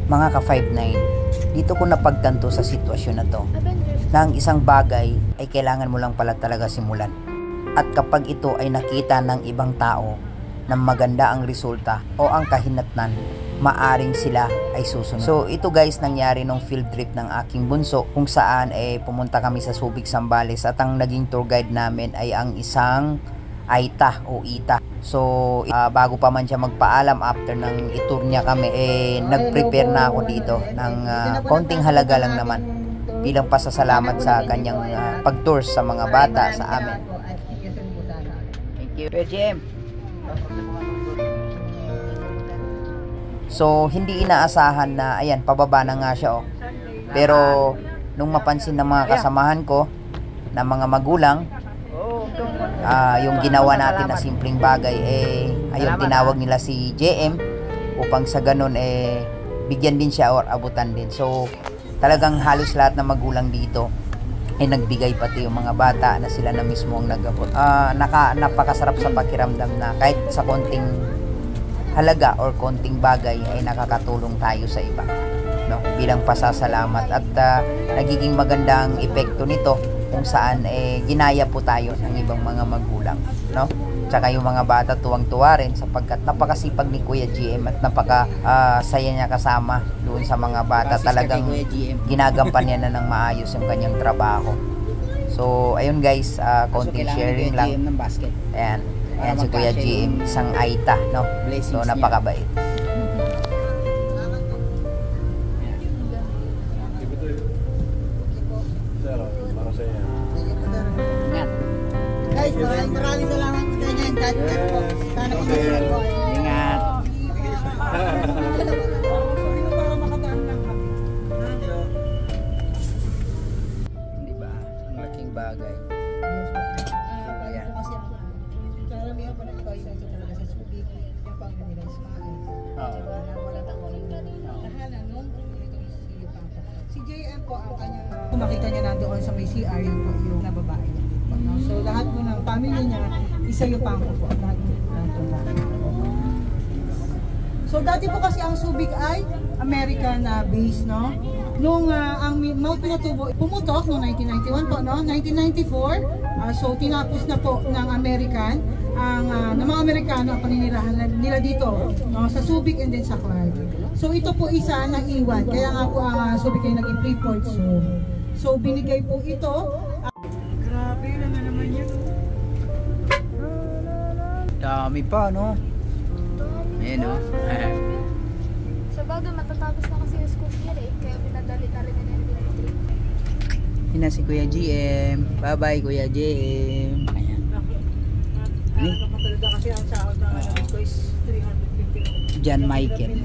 Mga ka-59, dito ko napagtanto sa sitwasyon na to na ang isang bagay ay kailangan mo lang pala talaga simulan. At kapag ito ay nakita ng ibang tao na maganda ang resulta o ang kahinatnan, maaring sila ay susunod. So ito guys, nangyari nung field trip ng aking bunso kung saan pumunta kami sa Subic, Zambales at ang naging tour guide namin ay ang isang Aita o Ita. So bago pa man siya magpaalam, after ng itour niya kami, nag-prepare na ako dito ng konting halaga lang naman bilang pasasalamat sa kanyang pag-tour sa mga bata sa amin. Thank you, GM. So hindi inaasahan na ayan, pababa na nga siya Pero nung mapansin ng mga kasamahan ko na mga magulang, yung ginawa natin na simpleng bagay, ayun, tinawag nila si JM upang sa ganun bigyan din siya or abutan din. So talagang halos lahat ng magulang dito nagbigay, pati yung mga bata na sila na mismo ang nag-abot. Napakasarap sa pakiramdam na kahit sa konting halaga or konting bagay ay nakakatulong tayo sa iba, no? Bilang pasasalamat at nagiging magandang epekto nito kung saan ginaya po tayo ng ibang mga magulang, no? Tsaka yung mga bata tuwang-tuwa rin sapagkat napakasipag ni Kuya GM at saya niya kasama doon sa mga bata. Talagang ginagampan niya na ng maayos yung kanyang trabaho. So ayun guys, konting sharing lang. Ayan, ayan si Kuya GM, isang Aita, no? So napakabait. Guys, maraming salamat po sa inyo. God bless po. Sana po sa po. Ingat. Di ba? Ang laking bagay. Ayan. Karamihan po na ito ay sa talaga sa Subic. Yung pang nila Ismael. Wala tang tahanan nung ito si Papa. Si JM po ang kanyang kung makita niya nandoon sa may CR yung po yung na babae. So lahat po ng family niya, isa yung pangko po. Lahat so dati po kasi ang Subic ay American base, no? Nung ang Mount Pinatubo pumutok noong 1991 po, no? 1994, so tinapos na po ng American ng mga Amerikano ang paninirahan nila dito, no? Sa Subic and then sa Clark. So ito po isa na iwan, kaya nga po ang Subic ay naging Freeport zone. So binigay po ito. Grabe na naman yan. Dami pa, no? Ayan, no? Sa bagay, matatapos na kasi yung school year kaya pinadali na rin yung MPL3. Yun na si Kuya GM. Bye-bye, Kuya GM. Ayan. Kapatulad kasi ang sahod na ko is 350. John Michael.